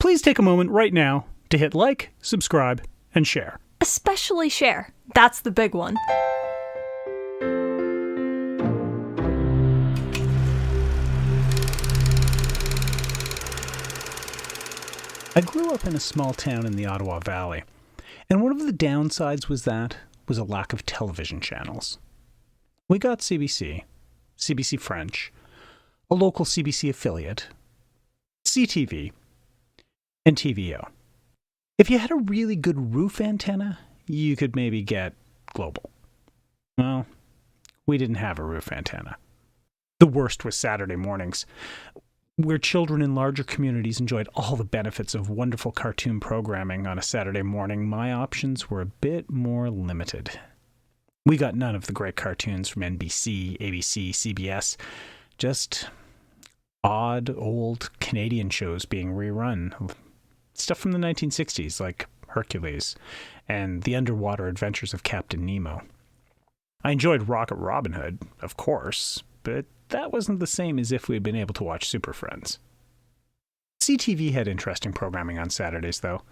please take a moment right now to hit like, subscribe, and share. Especially share. That's the big one. I grew up in a small town in the Ottawa Valley, and one of the downsides was a lack of television channels. We got CBC, CBC French, a local CBC affiliate, CTV, and TVO. If you had a really good roof antenna, you could maybe get Global. Well, we didn't have a roof antenna. The worst was Saturday mornings, where children in larger communities enjoyed all the benefits of wonderful cartoon programming on a Saturday morning. My options were a bit more limited. We got none of the great cartoons from NBC, ABC, CBS, just odd old Canadian shows being rerun. Stuff from the 1960s like Hercules and The Underwater Adventures of Captain Nemo. I enjoyed Rocket Robin Hood, of course, but that wasn't the same as if we had been able to watch Super Friends. CTV had interesting programming on Saturdays, though.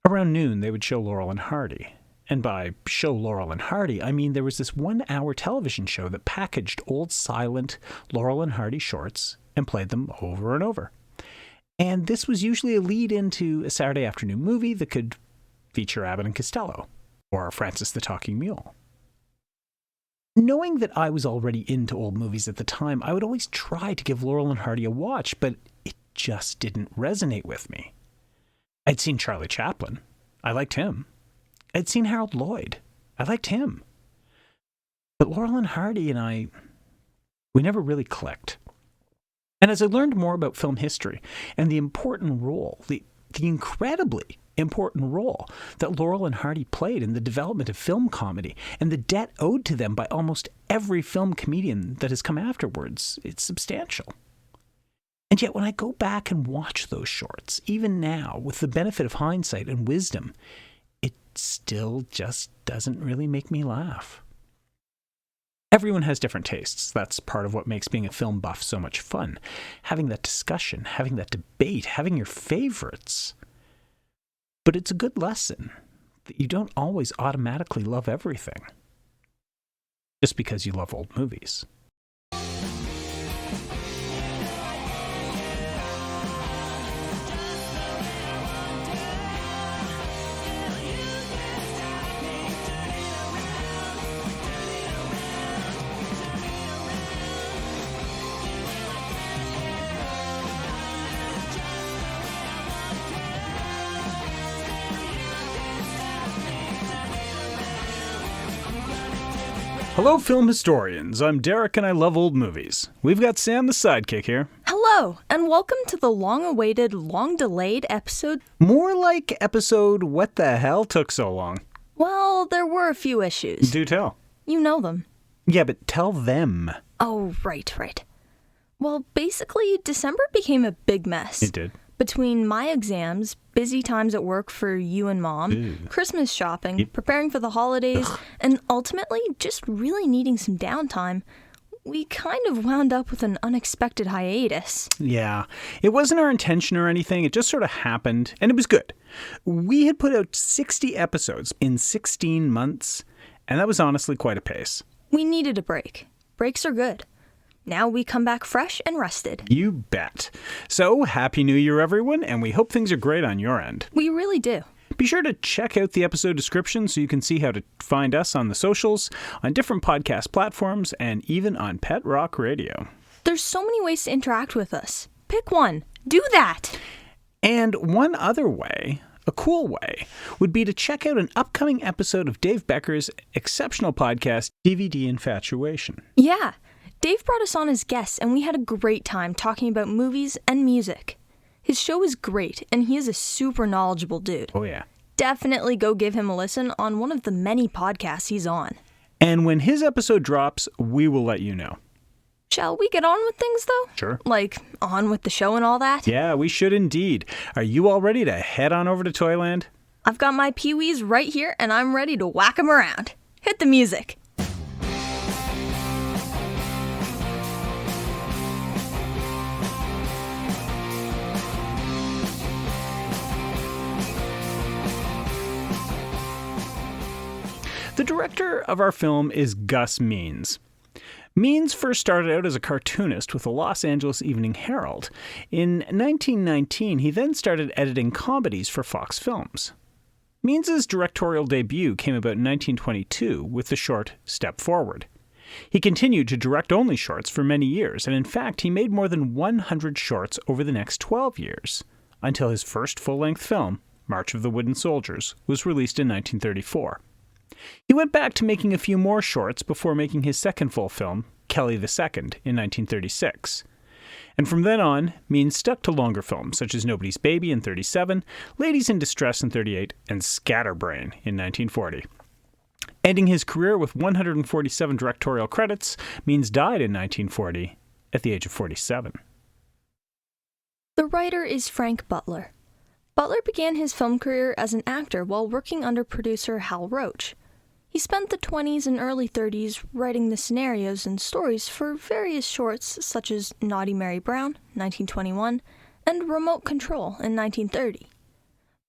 Around noon, they would show Laurel and Hardy. And by show Laurel and Hardy, I mean there was this 1-hour television show that packaged old silent Laurel and Hardy shorts and played them over and over. And this was usually a lead into a Saturday afternoon movie that could feature Abbott and Costello, or Francis the Talking Mule. Knowing that I was already into old movies at the time, I would always try to give Laurel and Hardy a watch, but it just didn't resonate with me. I'd seen Charlie Chaplin. I liked him. I'd seen Harold Lloyd. I liked him. But Laurel and Hardy and we never really clicked. And as I learned more about film history and the important role, the incredibly important role that Laurel and Hardy played in the development of film comedy and the debt owed to them by almost every film comedian that has come afterwards, it's substantial. And yet when I go back and watch those shorts, even now, with the benefit of hindsight and wisdom, it still just doesn't really make me laugh. Everyone has different tastes. That's part of what makes being a film buff so much fun. Having that discussion, having that debate, having your favorites. But it's a good lesson that you don't always automatically love everything just because you love old movies. Hello, film historians. I'm Derek, and I love old movies. We've got Sam the sidekick here. Hello, and welcome to the long-awaited, long-delayed episode. More like episode What the Hell Took So Long? Well, there were a few issues. Do tell. You know them. Yeah, but tell them. Oh, right. Well, basically, December became a big mess. It did. Between my exams, busy times at work for you and Mom, Christmas shopping, preparing for the holidays, and ultimately just really needing some downtime, we kind of wound up with an unexpected hiatus. Yeah, it wasn't our intention or anything. It just sort of happened, and it was good. We had put out 60 episodes in 16 months, and that was honestly quite a pace. We needed a break. Breaks are good. Now we come back fresh and rested. You bet. So, Happy New Year, everyone, and we hope things are great on your end. We really do. Be sure to check out the episode description so you can see how to find us on the socials, on different podcast platforms, and even on Pet Rock Radio. There's so many ways to interact with us. Pick one. Do that. And one other way, a cool way, would be to check out an upcoming episode of Dave Becker's exceptional podcast, DVD Infatuation. Yeah. Dave brought us on as guests, and we had a great time talking about movies and music. His show is great, and he is a super knowledgeable dude. Oh, yeah. Definitely go give him a listen on one of the many podcasts he's on. And when his episode drops, we will let you know. Shall we get on with things, though? Sure. Like, on with the show and all that? Yeah, we should indeed. Are you all ready to head on over to Toyland? I've got my Pee-wees right here, and I'm ready to whack 'em around. Hit the music. The director of our film is Gus Means. Means first started out as a cartoonist with the Los Angeles Evening Herald. In 1919, he then started editing comedies for Fox Films. Means' directorial debut came about in 1922 with the short Step Forward. He continued to direct only shorts for many years, and in fact, he made more than 100 shorts over the next 12 years, until his first full-length film, March of the Wooden Soldiers, was released in 1934. He went back to making a few more shorts before making his second full film, Kelly II, in 1936. And from then on, Means stuck to longer films such as Nobody's Baby in 1937, Ladies in Distress in 1938, and Scatterbrain in 1940. Ending his career with 147 directorial credits, Means died in 1940 at the age of 47. The writer is Frank Butler. Butler began his film career as an actor while working under producer Hal Roach. He spent the 20s and early 30s writing the scenarios and stories for various shorts such as Naughty Mary Brown, 1921, and Remote Control in 1930.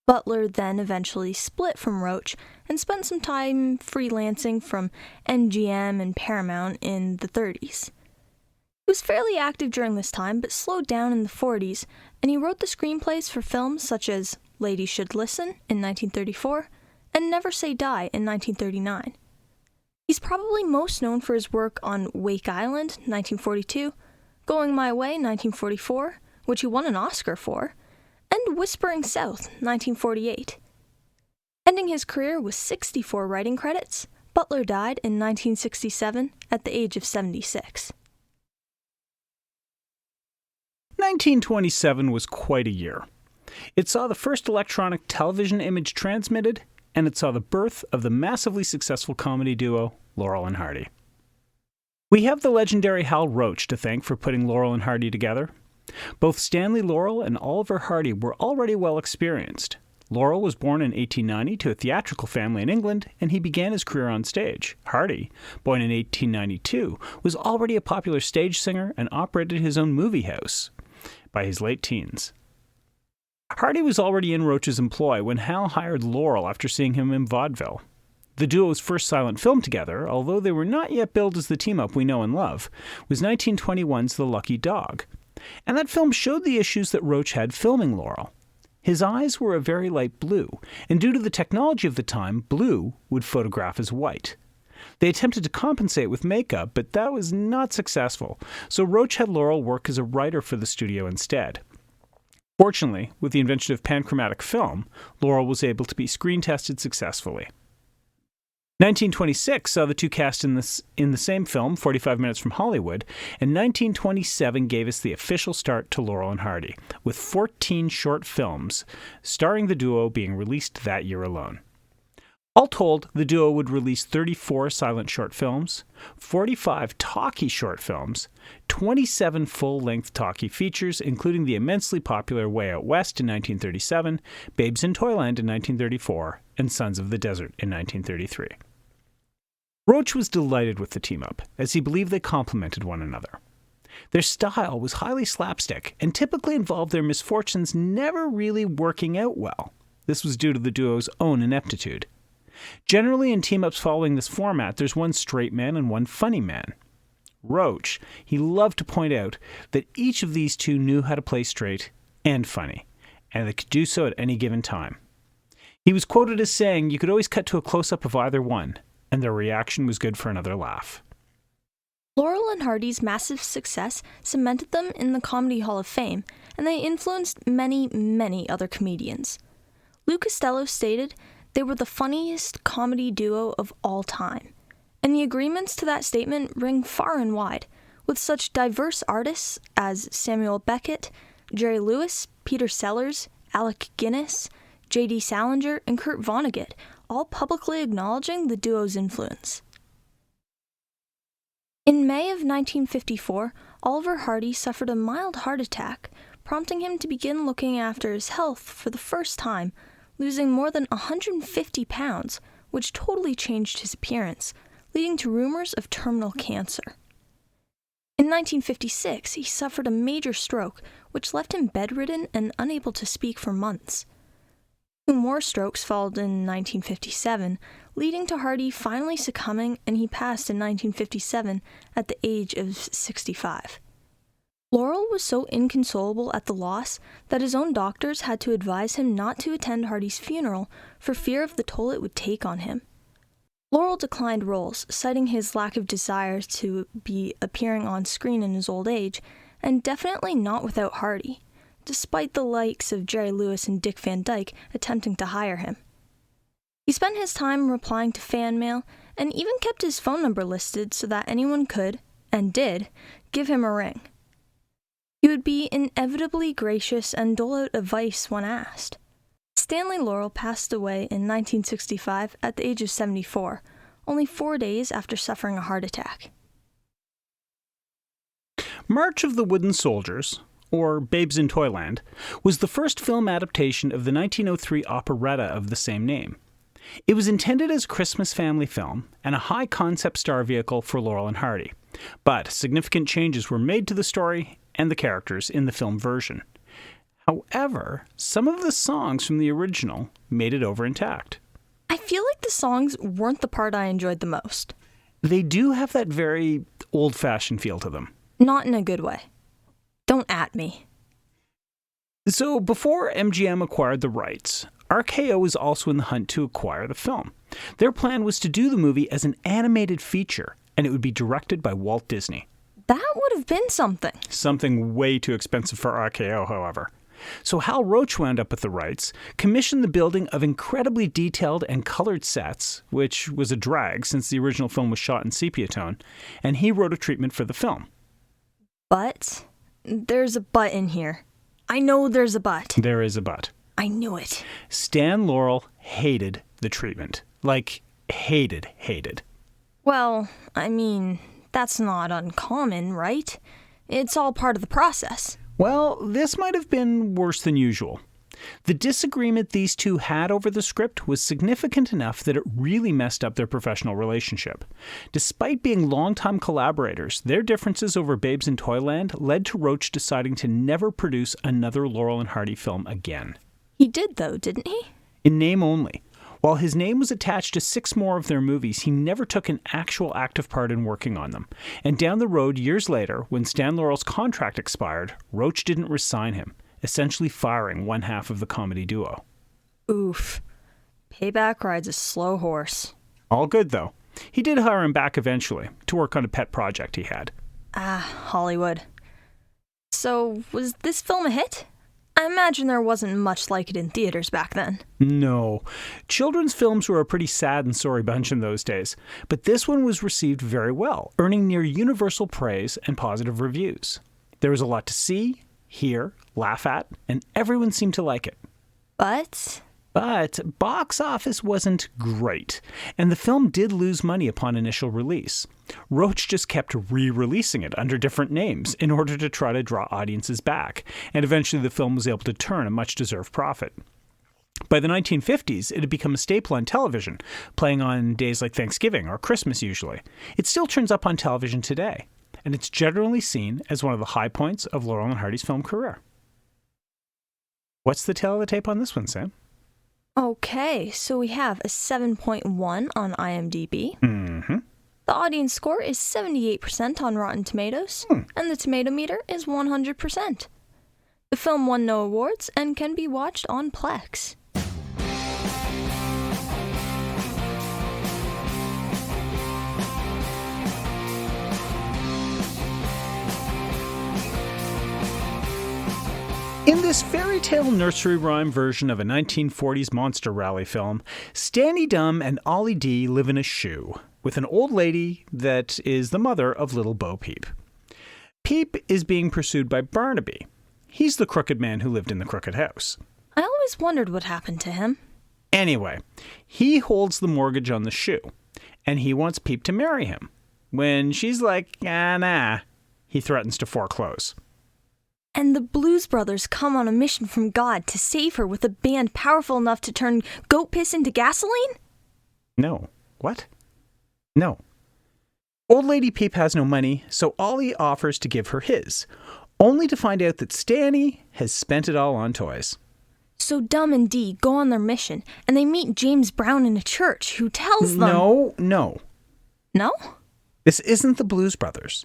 Butler then eventually split from Roach and spent some time freelancing from MGM and Paramount in the 30s. He was fairly active during this time, but slowed down in the 40s, and he wrote the screenplays for films such as Ladies Should Listen in 1934 and Never Say Die in 1939. He's probably most known for his work on Wake Island, 1942, Going My Way, 1944, which he won an Oscar for, and Whispering South, 1948. Ending his career with 64 writing credits, Butler died in 1967 at the age of 76. 1927 was quite a year. It saw the first electronic television image transmitted, and it saw the birth of the massively successful comedy duo Laurel and Hardy. We have the legendary Hal Roach to thank for putting Laurel and Hardy together. Both Stanley Laurel and Oliver Hardy were already well experienced. Laurel was born in 1890 to a theatrical family in England, and he began his career on stage. Hardy, born in 1892, was already a popular stage singer and operated his own movie house by his late teens. Hardy was already in Roach's employ when Hal hired Laurel after seeing him in vaudeville. The duo's first silent film together, although they were not yet billed as the team-up we know and love, was 1921's The Lucky Dog. And that film showed the issues that Roach had filming Laurel. His eyes were a very light blue, and due to the technology of the time, blue would photograph as white. They attempted to compensate with makeup, but that was not successful, so Roach had Laurel work as a writer for the studio instead. Fortunately, with the invention of panchromatic film, Laurel was able to be screen-tested successfully. 1926 saw the two cast in the same film, 45 Minutes from Hollywood, and 1927 gave us the official start to Laurel and Hardy, with 14 short films starring the duo being released that year alone. All told, the duo would release 34 silent short films, 45 talkie short films, 27 full-length talkie features, including the immensely popular Way Out West in 1937, Babes in Toyland in 1934, and Sons of the Desert in 1933. Roach was delighted with the team-up, as he believed they complemented one another. Their style was highly slapstick, and typically involved their misfortunes never really working out well. This was due to the duo's own ineptitude. Generally, in team-ups following this format, there's one straight man and one funny man. Roach, he loved to point out that each of these two knew how to play straight and funny, and they could do so at any given time. He was quoted as saying you could always cut to a close-up of either one, and their reaction was good for another laugh. Laurel and Hardy's massive success cemented them in the Comedy Hall of Fame, and they influenced many, many other comedians. Lou Costello stated, "They were the funniest comedy duo of all time." And the agreements to that statement ring far and wide, with such diverse artists as Samuel Beckett, Jerry Lewis, Peter Sellers, Alec Guinness, J.D. Salinger, and Kurt Vonnegut, all publicly acknowledging the duo's influence. In May of 1954, Oliver Hardy suffered a mild heart attack, prompting him to begin looking after his health for the first time, losing more than 150 pounds, which totally changed his appearance, leading to rumors of terminal cancer. In 1956, he suffered a major stroke, which left him bedridden and unable to speak for months. Two more strokes followed in 1957, leading to Hardy finally succumbing, and he passed in 1957 at the age of 65. Laurel was so inconsolable at the loss that his own doctors had to advise him not to attend Hardy's funeral for fear of the toll it would take on him. Laurel declined roles, citing his lack of desire to be appearing on screen in his old age, and definitely not without Hardy, despite the likes of Jerry Lewis and Dick Van Dyke attempting to hire him. He spent his time replying to fan mail, and even kept his phone number listed so that anyone could, and did, give him a ring. He would be inevitably gracious and dole out advice when asked. Stanley Laurel passed away in 1965 at the age of 74, only 4 days after suffering a heart attack. March of the Wooden Soldiers, or Babes in Toyland, was the first film adaptation of the 1903 operetta of the same name. It was intended as a Christmas family film and a high-concept star vehicle for Laurel and Hardy, but significant changes were made to the story and the characters in the film version. However, some of the songs from the original made it over intact. I feel like the songs weren't the part I enjoyed the most. They do have that very old-fashioned feel to them. Not in a good way. Don't at me. So before MGM acquired the rights, RKO was also in the hunt to acquire the film. Their plan was to do the movie as an animated feature, and it would be directed by Walt Disney. That would have been something. Something way too expensive for RKO, however. So Hal Roach wound up with the rights, commissioned the building of incredibly detailed and colored sets, which was a drag since the original film was shot in sepia tone, and he wrote a treatment for the film. But there's a but in here. I know there's a but. There is a but. I knew it. Stan Laurel hated the treatment. Like, hated. Well, I mean, that's not uncommon, right? It's all part of the process. Well, this might have been worse than usual. The disagreement these two had over the script was significant enough that it really messed up their professional relationship. Despite being longtime collaborators, their differences over Babes in Toyland led to Roach deciding to never produce another Laurel and Hardy film again. He did, though, didn't he? In name only. While his name was attached to 6 more of their movies, he never took an actual active part in working on them. And down the road, years later, when Stan Laurel's contract expired, Roach didn't resign him, essentially firing one half of the comedy duo. Oof. Payback rides a slow horse. All good, though. He did hire him back eventually, to work on a pet project he had. Hollywood. So, was this film a hit? I imagine there wasn't much like it in theaters back then. No. Children's films were a pretty sad and sorry bunch in those days, but this one was received very well, earning near universal praise and positive reviews. There was a lot to see, hear, laugh at, and everyone seemed to like it. But box office wasn't great, and the film did lose money upon initial release. Roach just kept re-releasing it under different names in order to try to draw audiences back, and eventually the film was able to turn a much-deserved profit. By the 1950s, it had become a staple on television, playing on days like Thanksgiving or Christmas usually. It still turns up on television today, and it's generally seen as one of the high points of Laurel and Hardy's film career. What's the tale of the tape on this one, Sam? Okay, so we have a 7.1 on IMDb. Mm-hmm. The audience score is 78% on Rotten Tomatoes, and the tomato meter is 100%. The film won no awards and can be watched on Plex. In this fairy tale nursery rhyme version of a 1940s monster rally film, Stanny Dumb and Ollie D live in a shoe with an old lady that is the mother of little Bo Peep. Peep is being pursued by Barnaby. He's the crooked man who lived in the crooked house. I always wondered what happened to him. Anyway, he holds the mortgage on the shoe, and he wants Peep to marry him. When she's like, nah, he threatens to foreclose. And the Blues Brothers come on a mission from God to save her with a band powerful enough to turn goat piss into gasoline? No. What? No. Old Lady Peep has no money, so Ollie offers to give her his, only to find out that Stanny has spent it all on toys. So Dum and Dee go on their mission, and they meet James Brown in a church, who tells them... No. No? This isn't the Blues Brothers.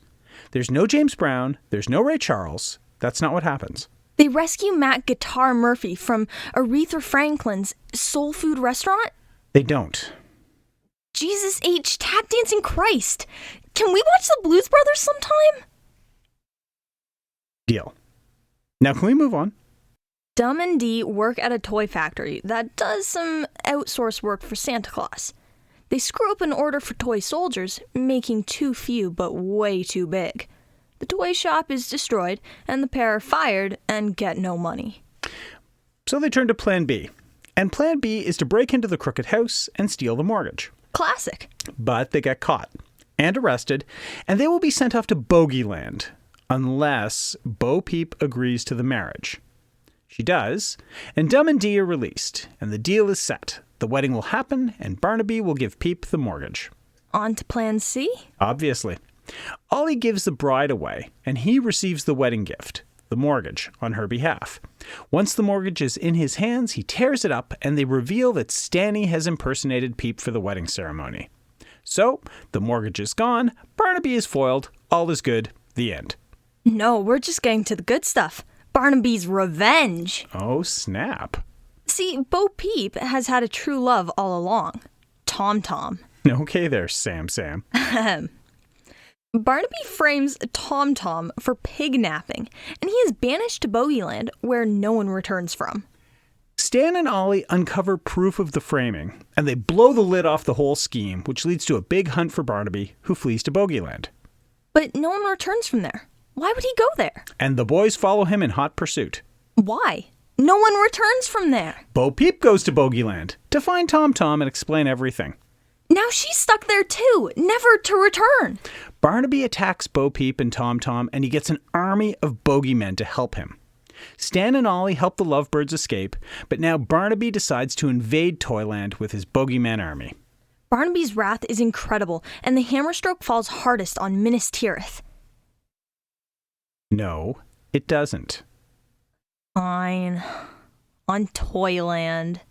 There's no James Brown. There's no Ray Charles. That's not what happens. They rescue Matt Guitar Murphy from Aretha Franklin's soul food restaurant? They don't. Jesus H. Tap Dancing Christ! Can we watch the Blues Brothers sometime? Deal. Now can we move on? Dum and Dee work at a toy factory that does some outsource work for Santa Claus. They screw up an order for toy soldiers, making too few but way too big. The toy shop is destroyed, and the pair are fired and get no money. So they turn to Plan B. And Plan B is to break into the crooked house and steal the mortgage. Classic. But they get caught and arrested, and they will be sent off to Bogeyland, unless Bo Peep agrees to the marriage. She does, and Dum and Dee are released, and the deal is set. The wedding will happen, and Barnaby will give Peep the mortgage. On to Plan C? Obviously. Ollie gives the bride away, and he receives the wedding gift, the mortgage, on her behalf. Once the mortgage is in his hands, he tears it up, and they reveal that Stanny has impersonated Peep for the wedding ceremony. So, the mortgage is gone, Barnaby is foiled, all is good, the end. No, we're just getting to the good stuff. Barnaby's revenge. Oh, snap. See, Bo Peep has had a true love all along. Tom Tom. Okay there, Sam. Barnaby frames Tom Tom for pig napping, and he is banished to Bogeyland, where no one returns from. Stan and Ollie uncover proof of the framing, and they blow the lid off the whole scheme, which leads to a big hunt for Barnaby, who flees to Bogeyland. But no one returns from there. Why would he go there? And the boys follow him in hot pursuit. Why? No one returns from there. Bo Peep goes to Bogeyland to find Tom Tom and explain everything. Now she's stuck there too, never to return. Barnaby attacks Bo Peep and Tom Tom, and he gets an army of bogeymen to help him. Stan and Ollie help the lovebirds escape, but now Barnaby decides to invade Toyland with his bogeyman army. Barnaby's wrath is incredible, and the hammerstroke falls hardest on Minas Tirith. No, it doesn't. Fine. On Toyland.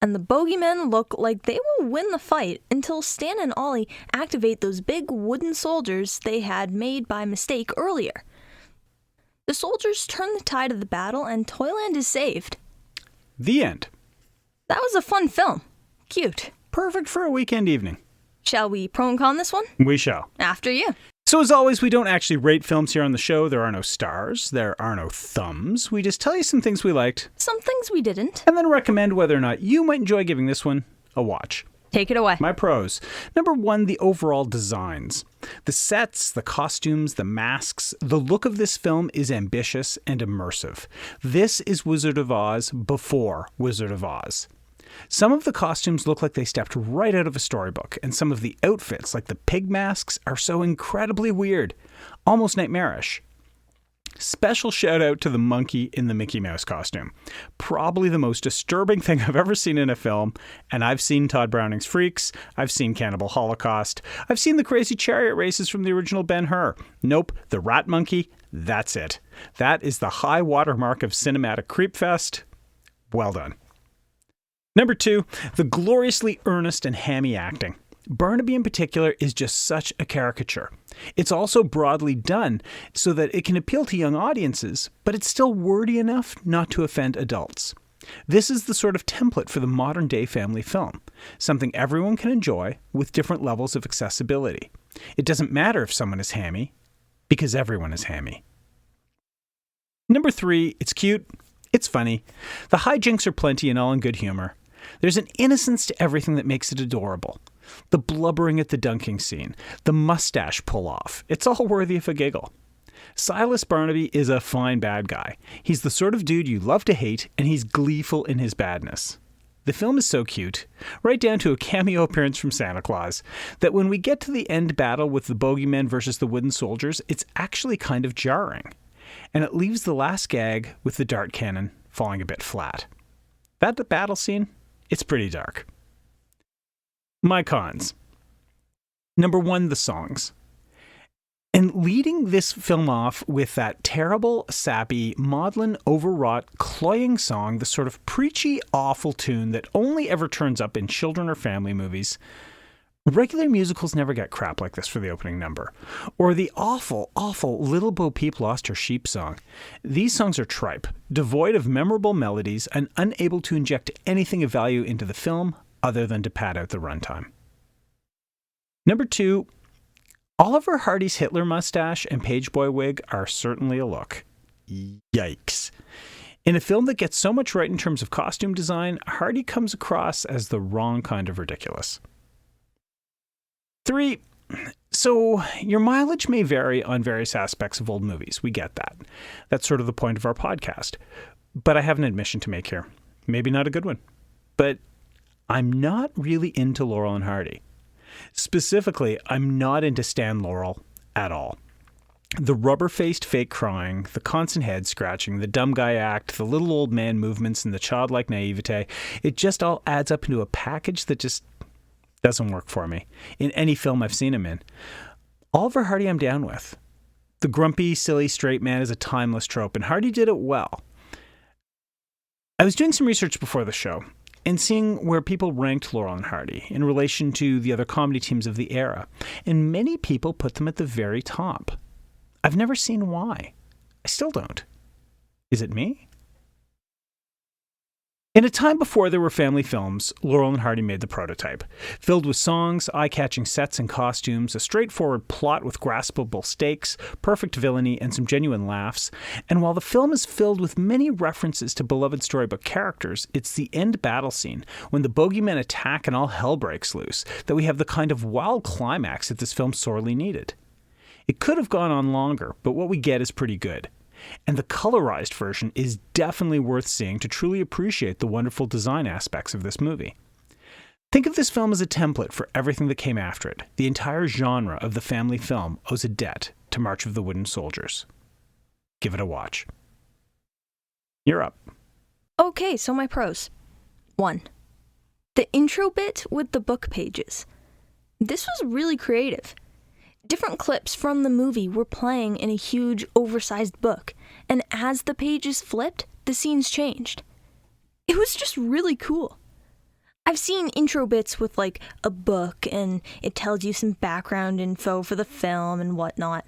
And the bogeymen look like they will win the fight until Stan and Ollie activate those big wooden soldiers they had made by mistake earlier. The soldiers turn the tide of the battle, and Toyland is saved. The end. That was a fun film. Cute. Perfect for a weekend evening. Shall we pro and con this one? We shall. After you. So as always, we don't actually rate films here on the show. There are no stars. There are no thumbs. We just tell you some things we liked. Some things we didn't. And then recommend whether or not you might enjoy giving this one a watch. Take it away. My pros. Number 1, the overall designs. The sets, the costumes, the masks, the look of this film is ambitious and immersive. This is Wizard of Oz before Wizard of Oz. Some of the costumes look like they stepped right out of a storybook, and some of the outfits, like the pig masks, are so incredibly weird, almost nightmarish. Special shout out to the monkey in the Mickey Mouse costume. Probably the most disturbing thing I've ever seen in a film, and I've seen Todd Browning's Freaks, I've seen Cannibal Holocaust, I've seen the crazy chariot races from the original Ben-Hur. Nope, the rat monkey, that's it. That is the high watermark of cinematic creepfest. Well done. Number 2, the gloriously earnest and hammy acting. Barnaby in particular is just such a caricature. It's also broadly done so that it can appeal to young audiences, but it's still wordy enough not to offend adults. This is the sort of template for the modern day family film, something everyone can enjoy with different levels of accessibility. It doesn't matter if someone is hammy, because everyone is hammy. Number 3, it's cute, it's funny. The hijinks are plenty and all in good humor. There's an innocence to everything that makes it adorable. The blubbering at the dunking scene, the mustache pull-off, it's all worthy of a giggle. Silas Barnaby is a fine bad guy. He's the sort of dude you love to hate, and he's gleeful in his badness. The film is so cute, right down to a cameo appearance from Santa Claus, that when we get to the end battle with the bogeymen versus the wooden soldiers, it's actually kind of jarring. And it leaves the last gag with the dart cannon falling a bit flat. That battle scene, it's pretty dark. My cons. Number 1, the songs. And leading this film off with that terrible, sappy, maudlin, overwrought, cloying song, the sort of preachy, awful tune that only ever turns up in children or family movies. Regular musicals never get crap like this for the opening number. Or the awful, awful Little Bo Peep Lost Her Sheep song. These songs are tripe, devoid of memorable melodies, and unable to inject anything of value into the film other than to pad out the runtime. Number 2, Oliver Hardy's Hitler mustache and pageboy wig are certainly a look. Yikes. In a film that gets so much right in terms of costume design, Hardy comes across as the wrong kind of ridiculous. 3, so your mileage may vary on various aspects of old movies. We get that. That's sort of the point of our podcast. But I have an admission to make here. Maybe not a good one. But I'm not really into Laurel and Hardy. Specifically, I'm not into Stan Laurel at all. The rubber-faced fake crying, the constant head scratching, the dumb guy act, the little old man movements, and the childlike naivete, it just all adds up into a package that just doesn't work for me in any film I've seen him in. Oliver Hardy I'm down with. The grumpy, silly, straight man is a timeless trope, and Hardy did it well. I was doing some research before the show, and seeing where people ranked Laurel and Hardy in relation to the other comedy teams of the era, and many people put them at the very top. I've never seen why. I still don't. Is it me? In a time before there were family films, Laurel and Hardy made the prototype, filled with songs, eye-catching sets and costumes, a straightforward plot with graspable stakes, perfect villainy, and some genuine laughs. And while the film is filled with many references to beloved storybook characters, it's the end battle scene, when the bogeymen attack and all hell breaks loose, that we have the kind of wild climax that this film sorely needed. It could have gone on longer, but what we get is pretty good. And the colorized version is definitely worth seeing to truly appreciate the wonderful design aspects of this movie. Think of this film as a template for everything that came after it. The entire genre of the family film owes a debt to March of the Wooden Soldiers. Give it a watch. You're up. Okay, so my pros. 1. The intro bit with the book pages. This was really creative. Different clips from the movie were playing in a huge, oversized book, and as the pages flipped, the scenes changed. It was just really cool. I've seen intro bits with, like, a book, and it tells you some background info for the film and whatnot,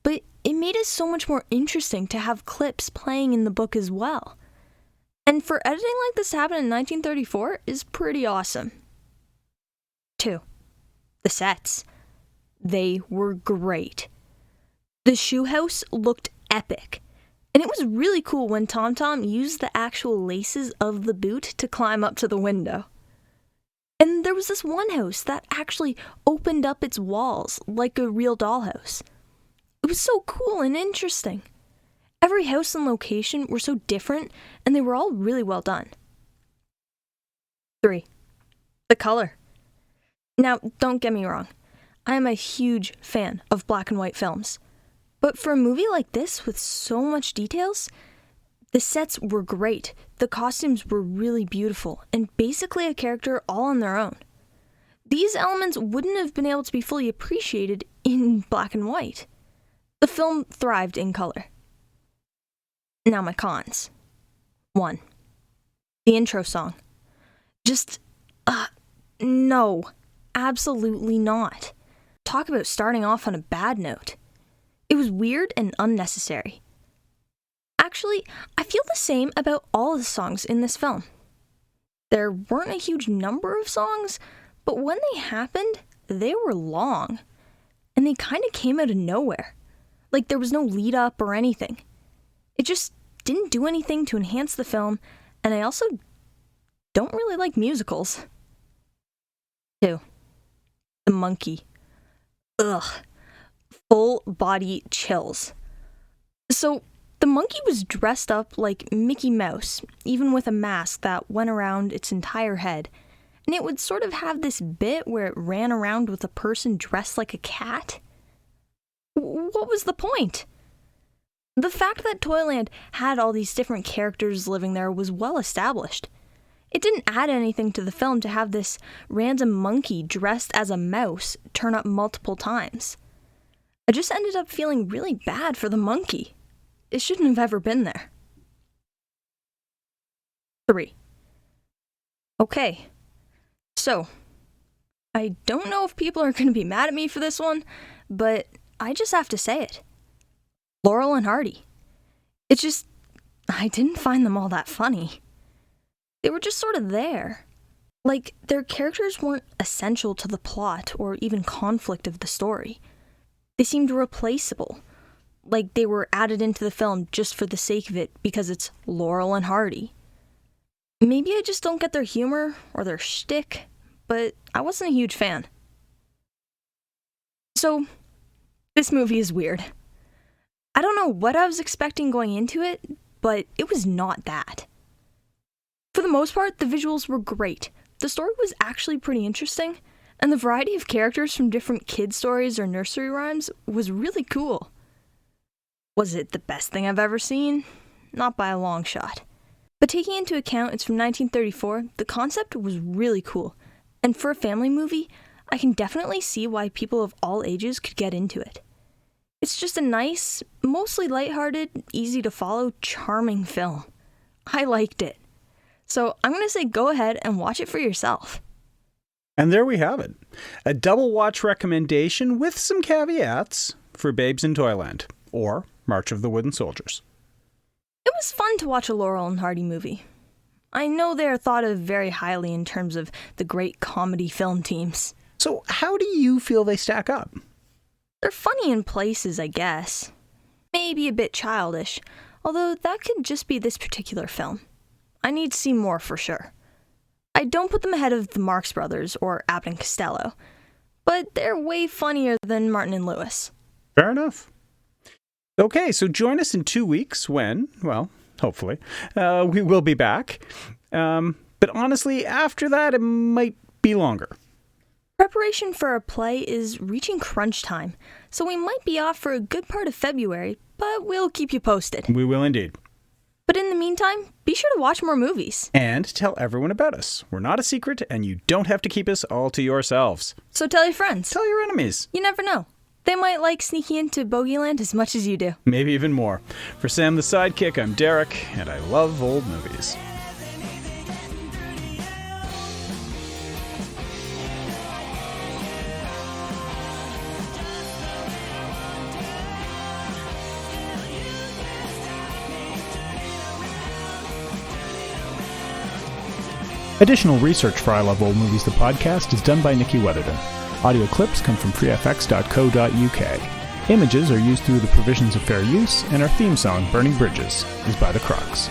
but it made it so much more interesting to have clips playing in the book as well. And for editing like this happened in 1934 is pretty awesome. 2. The sets. They were great. The shoe house looked epic, and it was really cool when Tom Tom used the actual laces of the boot to climb up to the window. And there was this one house that actually opened up its walls like a real dollhouse. It was so cool and interesting. Every house and location were so different, and they were all really well done. 3. The color. Now, don't get me wrong. I am a huge fan of black and white films. But for a movie like this with so much details, the sets were great, the costumes were really beautiful, and basically a character all on their own. These elements wouldn't have been able to be fully appreciated in black and white. The film thrived in color. Now my cons. 1. The intro song. No, absolutely not. Talk about starting off on a bad note. It was weird and unnecessary. Actually, I feel the same about all the songs in this film. There weren't a huge number of songs, but when they happened, they were long. And they kind of came out of nowhere. Like there was no lead up or anything. It just didn't do anything to enhance the film, and I also don't really like musicals. 2. The monkey. Ugh. Full body chills. So, the monkey was dressed up like Mickey Mouse, even with a mask that went around its entire head. And it would sort of have this bit where it ran around with a person dressed like a cat. What was the point? The fact that Toyland had all these different characters living there was well established. It didn't add anything to the film to have this random monkey dressed as a mouse turn up multiple times. I just ended up feeling really bad for the monkey. It shouldn't have ever been there. 3. Okay, so, I don't know if people are going to be mad at me for this one, but I just have to say it. Laurel and Hardy. I didn't find them all that funny. They were just sort of there. Like, their characters weren't essential to the plot or even conflict of the story. They seemed replaceable. Like they were added into the film just for the sake of it because it's Laurel and Hardy. Maybe I just don't get their humor or their shtick, but I wasn't a huge fan. So, this movie is weird. I don't know what I was expecting going into it, but it was not that. For the most part, the visuals were great. The story was actually pretty interesting, and the variety of characters from different kid stories or nursery rhymes was really cool. Was it the best thing I've ever seen? Not by a long shot. But taking into account it's from 1934, the concept was really cool. And for a family movie, I can definitely see why people of all ages could get into it. It's just a nice, mostly lighthearted, easy to follow, charming film. I liked it. So I'm going to say go ahead and watch it for yourself. And there we have it. A double watch recommendation with some caveats for Babes in Toyland, or March of the Wooden Soldiers. It was fun to watch a Laurel and Hardy movie. I know they are thought of very highly in terms of the great comedy film teams. So how do you feel they stack up? They're funny in places, I guess. Maybe a bit childish, although that could just be this particular film. I need to see more for sure. I don't put them ahead of the Marx Brothers or Abbott and Costello, but they're way funnier than Martin and Lewis. Fair enough. Okay, so join us in 2 weeks when, well, hopefully, we will be back. But honestly, after that, it might be longer. Preparation for our play is reaching crunch time, so we might be off for a good part of February, but we'll keep you posted. We will indeed. But in the meantime, be sure to watch more movies. And tell everyone about us. We're not a secret, and you don't have to keep us all to yourselves. So tell your friends. Tell your enemies. You never know. They might like sneaking into Bogeyland as much as you do. Maybe even more. For Sam the Sidekick, I'm Derek, and I love old movies. Additional research for I Love Old Movies, the podcast, is done by Nikki Weatherden. Audio clips come from freefx.co.uk. Images are used through the provisions of fair use, and our theme song, Burning Bridges, is by The Crocs.